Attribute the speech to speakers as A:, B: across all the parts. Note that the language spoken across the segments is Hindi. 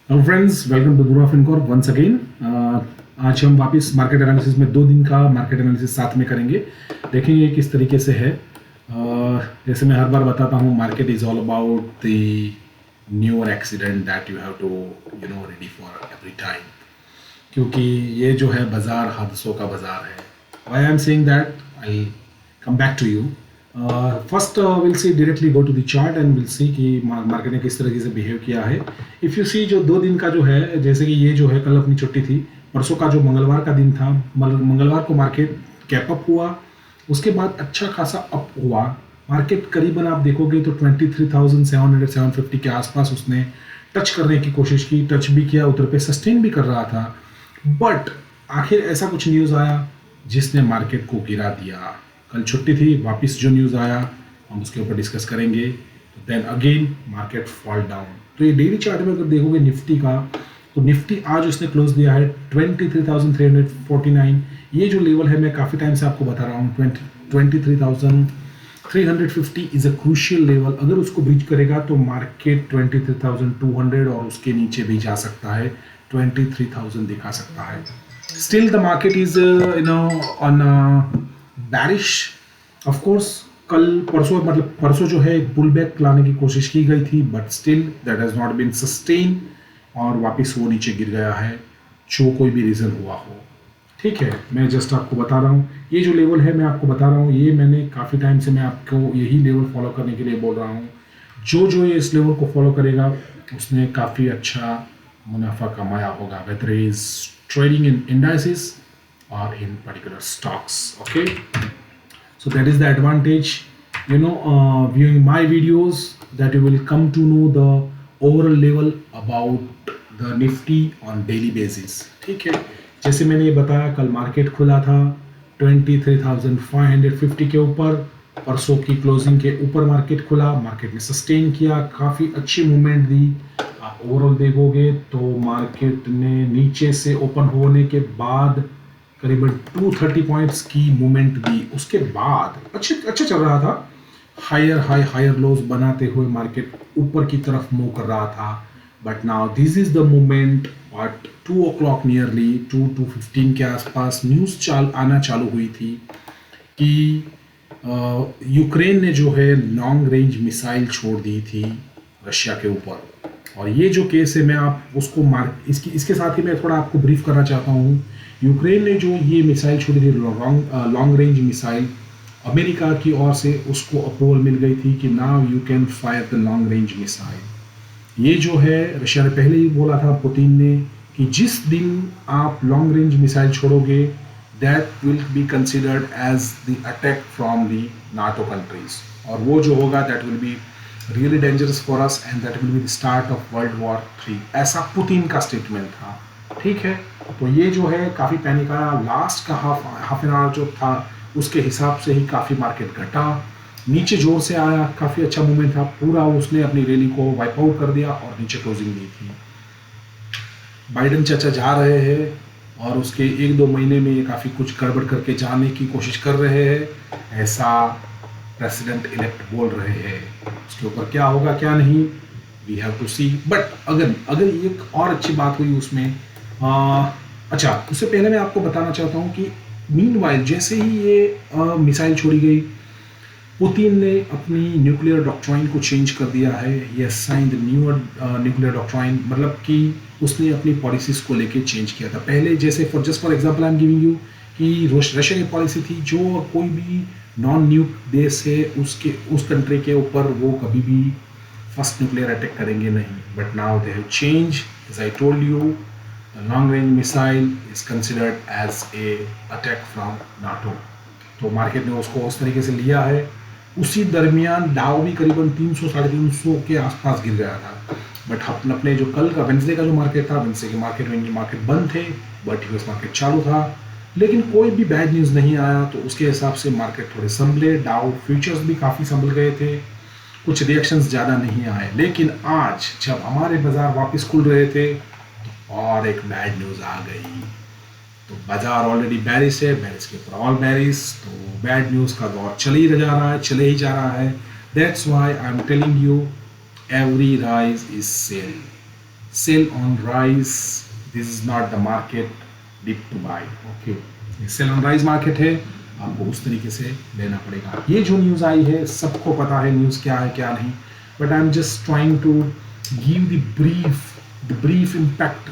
A: Hello friends, welcome to Guru of Incorp once again. आज हम वापस मार्केट एनालिसिस में 2 दिन का मार्केट एनालिसिस साथ में करेंगे। देखेंगे किस तरीके से है। जैसे मैं हर बार बताता हूँ, market is all about the newer accident that you have to ready for every time. क्योंकि ये जो है बाजार हादसों का बाजार है। Why I am saying that, I come back to you. First will see directly go to the chart and will see कि मार्केट ने किस तरीके से बिहेव किया है। इफ़ यू सी जो 2 दिन का जो है, जैसे कि ये जो है कल अपनी छुट्टी थी, परसों का जो मंगलवार का दिन था, मंगलवार को मार्केट कैप अप हुआ। उसके बाद अच्छा खासा अप हुआ। मार्केट करीबन आप देखोगे तो 23,700 750 के आसपास उसने टच करने की कोशिश की, टच भी किया, उधर पे सस्टेन भी कर रहा था। बट आखिर ऐसा कुछ न्यूज़ आया जिसने मार्केट को गिरा दिया। कल छुट्टी थी, वापस जो न्यूज़ आया हम उसके ऊपर डिस्कस करेंगे। Then again market fall down. तो ये डेली चार्ट में अगर देखोगे निफ्टी का, तो निफ्टी आज उसने क्लोज दिया है 23,349। ये जो लेवल है मैं काफ़ी टाइम से आपको बता रहा हूँ, 23,350 इज़ अ क्रूशियल लेवल। अगर उसको ब्रीच करेगा तो मार्केट 23,200 और उसके नीचे भी जा सकता है, 23,000 दिखा सकता है। Still the market is on बैरिश। Of course कल परसों, मतलब परसों जो है एक पुल बैक लाने की कोशिश की गई थी, but still that has not been sustain और वापस वो नीचे गिर गया है, जो कोई भी रीज़न हुआ हो। ठीक है, मैं जस्ट आपको बता रहा हूँ, ये जो लेवल है मैं आपको बता रहा हूँ, ये मैंने काफ़ी टाइम से मैं आपको यही लेवल फॉलो करने के लिए बोल रहा हूँ। जो ये इस लेवल को फॉलो करेगा उसने काफ़ी अच्छा मुनाफा कमाया होगा, whether is trading in indices or in particular stocks. Okay, so that is the advantage, viewing my videos, that you will come to know the overall level about the nifty on daily basis. ठीक है, जैसे मैंने ये बताया, कल मार्केट खुला था 23,550 के ऊपर। परसों की क्लोजिंग के ऊपर मार्केट खुला, मार्केट ने सस्टेन किया, काफ़ी अच्छी मूवमेंट दी। आप ओवरऑल देखोगे तो मार्केट ने नीचे से ओपन होने के बाद करीबन 230 पॉइंट्स की मूवमेंट दी। उसके बाद अच्छा चल रहा था, हायर हाई हायर लोज बनाते हुए मार्केट ऊपर की तरफ मूव कर रहा था। But now this is the movement at 2 o'clock nearly 2:15 के आसपास न्यूज़ आना चालू हुई थी कि यूक्रेन ने जो है लॉन्ग रेंज मिसाइल छोड़ दी थी रशिया के ऊपर। और ये जो केस है, मैं आप उसको इसके साथ ही मैं थोड़ा आपको ब्रीफ करना चाहता हूँ। यूक्रेन ने जो ये मिसाइल छोड़ी थी, लॉन्ग रेंज मिसाइल, अमेरिका की ओर से उसको अप्रूवल मिल गई थी कि now you can fire the long range missile. ये जो है रशिया ने पहले ही बोला था, पुतिन ने, कि जिस दिन आप लॉन्ग रेंज मिसाइल छोड़ोगे that will be considered as the attack from the NATO countries, और वो जो होगा that will be really dangerous for us and that will be the start of world war 3। ऐसा पुतिन का स्टेटमेंट था। ठीक है, तो ये जो है काफ़ी पैनिक आया। लास्ट का हाफ एन आवर जो था उसके हिसाब से ही काफ़ी मार्केट घटा, नीचे जोर से आया, काफ़ी अच्छा मूवमेंट था, पूरा उसने अपनी रैली को वाइप आउट कर दिया और नीचे क्लोजिंग दी थी। बाइडन चाचा जा रहे हैं और उसके 1-2 महीने में ये काफ़ी कुछ गड़बड़ करके जाने की कोशिश कर रहे हैं, ऐसा प्रेसिडेंट इलेक्ट बोल रहे हैं। उसके ऊपर क्या होगा क्या नहीं, we have to see. But अगर एक और अच्छी बात हुई उसमें, अच्छा उससे पहले मैं आपको बताना चाहता हूँ कि मीनवाइल जैसे ही ये मिसाइल छोड़ी गई, पुतिन ने अपनी न्यूक्लियर डॉक्ट्राइन को चेंज कर दिया है। ये sign the newer nuclear doctrine, मतलब कि उसने अपनी पॉलिसीज़ को लेके चेंज किया था। पहले जैसे for example I am giving you कि रशिया की पॉलिसी थी, जो कोई भी नॉन न्यूक देश है उस कंट्री के ऊपर वो कभी भी फर्स्ट न्यूक्लियर अटैक करेंगे नहीं। But now they have change, as I told you, the long range missile is considered as a attack from NATO। तो मार्केट ने उसको उस तरीके से लिया है। उसी दरमियान डाउ भी करीबन 300-350 के आसपास गिर गया था। बट अपने जो कल का वेंसडे का जो मार्केट था, वेंसडे के मार्केट बंद थे, बट यूएस मार्केट चालू था। लेकिन कोई भी बैड न्यूज़ नहीं आया, तो उसके हिसाब से मार्केट थोड़े संभले। डाउ फ्यूचर्स भी काफ़ी संभल गए थे, कुछ रिएक्शंस ज़्यादा नहीं आए। लेकिन आज जब हमारे बाजार वापस खुल रहे थे और एक बैड न्यूज़ आ गई, तो बाजार ऑलरेडी बैरिश है, बैरिश के ऊपर ऑल बैरिश, तो बैड न्यूज़ का दौर चले ही जा रहा है। That's why I am telling you, every rise is sell. sell on rise, this is not the market dip to buy. Okay, sell on rise market है, आपको उस तरीके से लेना पड़ेगा। ये जो न्यूज़ आई है सबको पता है न्यूज़ क्या है क्या नहीं, but I am just trying to give the brief impact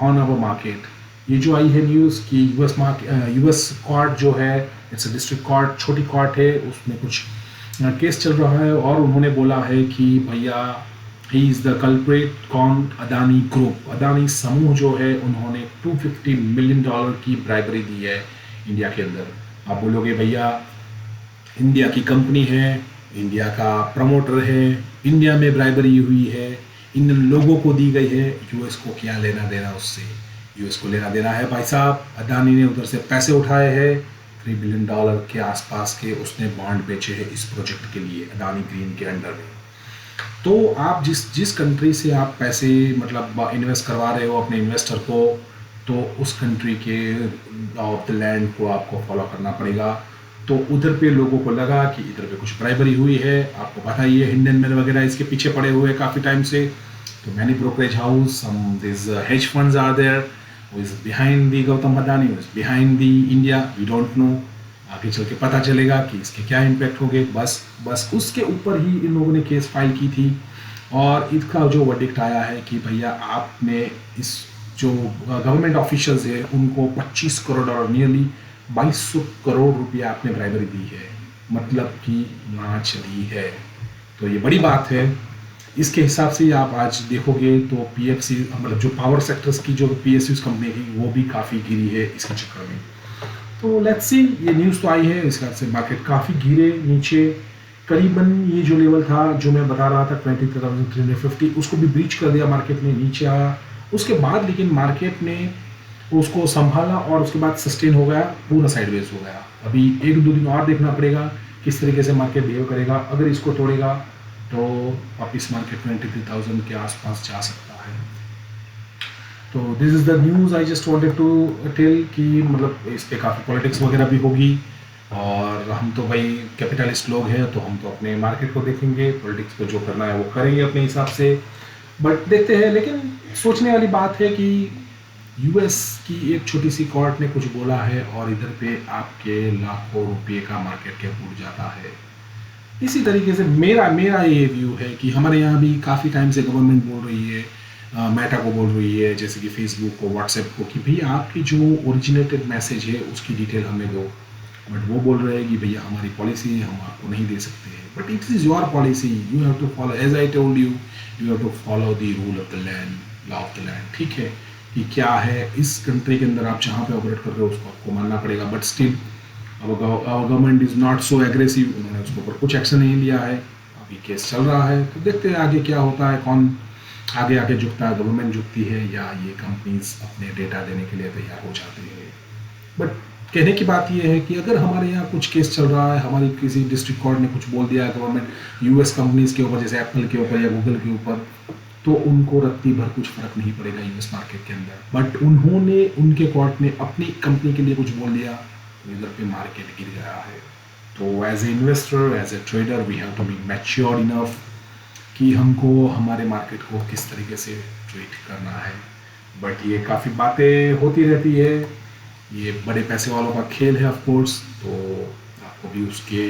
A: on our market. ये जो आई है न्यूज़ कि यूएस कोर्ट जो है, इट्स अ डिस्ट्रिक्ट कोर्ट, छोटी कोर्ट है, उसमें कुछ केस चल रहा है और उन्होंने बोला है कि भैया ही इज़ द कल्प्रेट। कौन? अदानी ग्रुप, अदानी समूह जो है, उन्होंने $250 मिलियन की ब्राइबरी दी है इंडिया के अंदर। आप बोलोगे भैया इंडिया की कंपनी है, इंडिया का प्रमोटर है, इंडिया में ब्राइबरी हुई है, इंडियन लोगों को दी गई है, यूएस को क्या लेना देना उससे? यूएस को लेना देना है भाई साहब। अदानी ने उधर से पैसे उठाए हैं $3 बिलियन के आसपास के, उसने बॉन्ड बेचे हैं इस प्रोजेक्ट के लिए अदानी ग्रीन के अंडर में। तो आप जिस कंट्री से आप पैसे मतलब इन्वेस्ट करवा रहे हो अपने इन्वेस्टर को, तो उस कंट्री के लॉ ऑफ द लैंड को आपको फॉलो करना पड़ेगा। तो उधर पे लोगों को लगा कि इधर पे कुछ ब्राइबरी हुई है, आपको पता ही है हिंडनबर्ग वगैरह इसके पीछे पड़े हुए हैं काफ़ी टाइम से। तो many brokerage house, some this hedge funds are there, who is behind the Gautam Adani, who is behind the India, we don't know. आगे चल के पता चलेगा कि इसके क्या इम्पैक्ट होंगे। बस उसके ऊपर ही इन लोगों ने केस फाइल की थी और इसका जो वर्डिक्ट आया है कि भैया आपने इस जो गवर्नमेंट ऑफिशियल्स है उनको $25 करोड़, नियरली 2200 करोड़ रुपया आपने ब्राइबरी दी है, मतलब कि नाच ली है। तो ये बड़ी बात है। इसके हिसाब से आप आज देखोगे तो पीएफसी मतलब जो पावर सेक्टर्स की जो पीएसयूज कंपनी थी वो भी काफ़ी गिरी है इसके चक्कर में। तो लेट्स सी, ये न्यूज़ तो आई है, इस हिसाब से मार्केट काफ़ी गिरे नीचे। करीबन ये जो लेवल था जो मैं बता रहा था 23,350, उसको भी ब्रीच कर दिया मार्केट ने, नीचे आया। उसके बाद लेकिन मार्केट ने उसको संभाला और उसके बाद सस्टेन हो गया, पूरा साइडवेज हो गया। अभी 1-2 दिन और देखना पड़ेगा किस तरीके से मार्केट बिहेव करेगा। अगर इसको तोड़ेगा तो वापिस मार्केट 23,000 के आसपास जा सकता है। तो this is the news I just wanted to tell कि मतलब इस पर काफ़ी पॉलिटिक्स वगैरह भी होगी और हम तो भाई कैपिटलिस्ट लोग हैं, तो हम तो अपने मार्केट को देखेंगे, पॉलिटिक्स को जो करना है वो करेंगे अपने हिसाब से। बट देखते हैं, लेकिन सोचने वाली बात है कि यूएस की एक छोटी सी कोर्ट ने कुछ बोला है और इधर पे आपके लाखों रुपये का मार्केट कैप उड़ जाता है। इसी तरीके से मेरा ये व्यू है कि हमारे यहाँ भी काफ़ी टाइम से गवर्नमेंट बोल रही है, मेटा को बोल रही है, जैसे कि फेसबुक को, व्हाट्सएप को, कि भैया आपकी जो ओरिजिनेटेड मैसेज है उसकी डिटेल हमें दो। बट वो बोल रहे हैं कि भैया हमारी पॉलिसी है, हम आपको नहीं दे सकते हैं। But it is your policy, you have to follow, as I told you, you have to follow the rule of the land, law of the land. ठीक है कि क्या है इस कंट्री के अंदर आप जहाँ पे ऑपरेट कर रहे हो उसको आपको मानना पड़ेगा। But still our government is not so aggressive, उन्होंने उसके ऊपर कुछ एक्शन नहीं लिया है। अभी केस चल रहा है, तो देखते हैं आगे क्या होता है, कौन आगे झुकता है, गवर्नमेंट झुकती है या ये कंपनीज अपने डेटा देने के लिए तैयार हो जाती है। बट कहने की बात यह है कि अगर हमारे यहाँ कुछ केस चल रहा है, हमारी किसी डिस्ट्रिक्ट कोर्ट ने कुछ बोल दिया है गवर्नमेंट यूएस कंपनीज के ऊपर, जैसे एप्पल के ऊपर या गूगल के ऊपर, तो उनको रत्ती भर कुछ फर्क नहीं पड़ेगा यूएस मार्केट के अंदर। बट उन्होंने, उनके कोर्ट ने अपनी कंपनी के लिए कुछ बोल दिया तो इधर पे मार्केट गिर गया है। तो as a investor, as a trader, we have to be mature enough कि हमको हमारे मार्केट को किस तरीके से ट्रीट करना है। बट ये काफ़ी बातें होती रहती है, ये बड़े पैसे वालों का खेल है ऑफ कोर्स। तो आपको भी उसके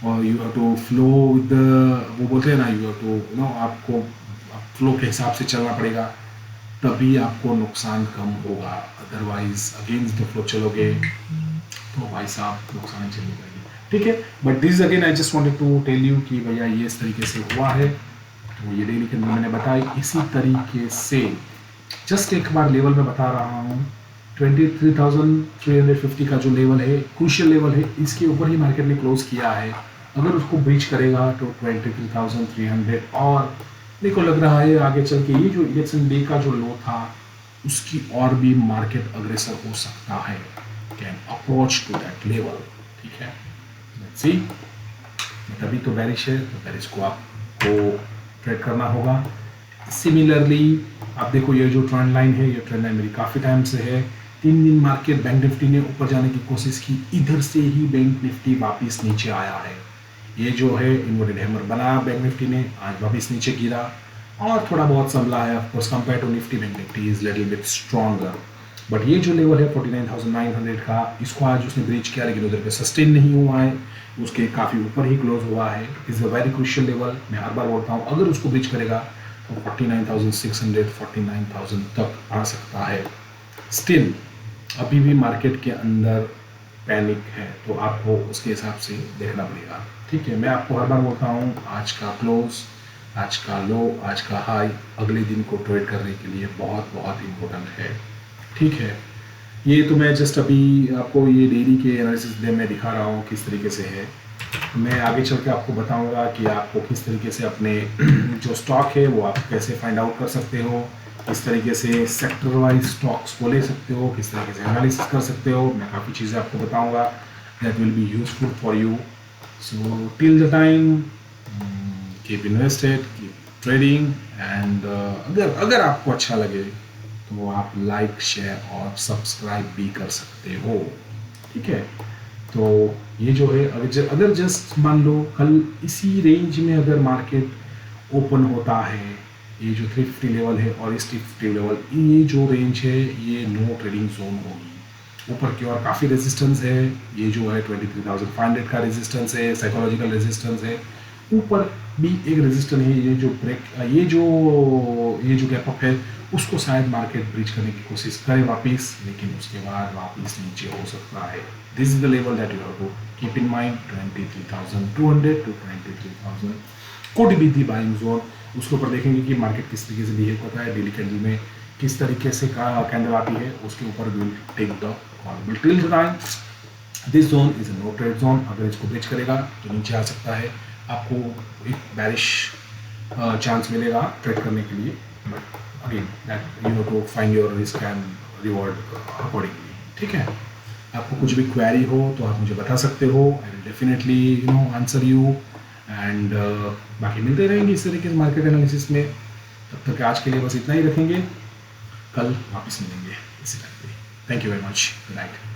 A: और you have to flow with वो बोलते हैं ना, यू हैव टू आपको फ्लो के हिसाब से चलना पड़ेगा, तभी आपको नुकसान कम होगा। अदरवाइज अगेंस्ट द फ्लो चलोगे तो भाई साहब नुकसान चली जाएगी। ठीक है, but this again I just wanted to tell you कि भैया ये इस तरीके से हुआ है। तो ये डेली के अंदर मैंने बताया इसी तरीके से, जस्ट एक बार लेवल में बता रहा हूँ। 23,350 का जो लेवल है, क्रूशियल लेवल है, इसके ऊपर ही मार्केट ने क्लोज किया है। अगर उसको ब्रीच करेगा तो 23,300 और देखो लग रहा है आगे चल के ये जो इलेक्शन डे का जो लो था उसकी और भी मार्केट अग्रेसर हो सकता है, can approach to that level. ठीक है, लेट्स सी। तभी तो बेरिश है, तो बेरिश को आपको ट्रेड करना होगा। सिमिलरली आप देखो ये जो ट्रेंड लाइन है, ये ट्रेंड लाइन मेरी काफ़ी टाइम से है। 3 दिन मार्केट बैंक निफ्टी ने ऊपर जाने की कोशिश की, इधर से ही बैंक निफ्टी वापस नीचे आया है। ये जो है इन्वर्टेड हैमर बनाया बैंक निफ्टी ने, आज वापस नीचे गिरा और थोड़ा बहुत संभला है। Of course compare to Nifty, bank Nifty is little bit stronger, but ये जो लेवल है 49,900 का, इसको आज उसने ब्रीच किया लेकिन उधर पे सस्टेन नहीं हुआ है, उसके काफ़ी ऊपर ही क्लोज हुआ है। Is a very crucial level. मैं हर बार बोलता हूँ अगर उसको ब्रीच करेगा तो 49,600 49,000 तक आ सकता है। स्टिल अभी भी मार्केट के अंदर पैनिक है, तो आपको उसके हिसाब से देखना पड़ेगा। ठीक है, मैं आपको हर बार बोलता हूँ आज का क्लोज, आज का लो, आज का हाई अगले दिन को ट्रेड करने के लिए बहुत बहुत इम्पोर्टेंट है। ठीक है, ये तो मैं जस्ट अभी आपको ये डेली के एनालिसिस में मैं दिखा रहा हूँ किस तरीके से है। मैं आगे चल के आपको बताऊंगा कि आपको किस तरीके से अपने जो स्टॉक है वो आप कैसे फाइंड आउट कर सकते हो, किस तरीके से सेक्टर वाइज स्टॉक्स को ले सकते हो, किस तरीके से एनालिसिस कर सकते हो। मैं काफ़ी चीज़ें आपको बताऊंगा that will be useful for you. So till the time keep invested, keep trading and अगर आपको अच्छा लगे तो आप लाइक, शेयर और सब्सक्राइब भी कर सकते हो। ठीक है, तो ये जो है अगर जस्ट मान लो कल इसी रेंज में अगर मार्केट ओपन होता है, ये जो 350 लेवल है और इस 350 लेवल, ये जो रेंज है ये नो ट्रेडिंग जोन होगी। ऊपर की ओर काफ़ी रेजिस्टेंस है, ये जो है 23,500 का रेजिस्टेंस है, साइकोलॉजिकल रेजिस्टेंस है। ऊपर भी एक रेजिस्टेंस है, ये जो गैप अप है उसको शायद मार्केट ब्रीच करने की कोशिश करे वापस, लेकिन उसके बाद वापस नीचे हो सकता है। This is the level that you have to keep in mind. 23,200 to 23,000 could be the buying zone. उसके ऊपर देखेंगे कि मार्केट किस तरीके से बिहेव करता है, डेली कैंडल में किस तरीके से कैंडल आती है, उसके ऊपर will take the call. Till the time this zone is a no trade zone. अगर इसको ब्रीच करेगा तो नीचे आ सकता है, आपको एक बैरिश चांस मिलेगा ट्रेड करने के लिए, but again that you have to find your risk and reward accordingly. ठीक है, आपको कुछ भी क्वेरी हो तो आप मुझे बता सकते हो, I will definitely answer you and बाकी मिलते रहेंगे इस तरीके से मार्केट एनालिसिस में। तब तक आज के लिए बस इतना ही रखेंगे, कल वापस मिलेंगे इसी टाइम पे। Thank you very much, good night.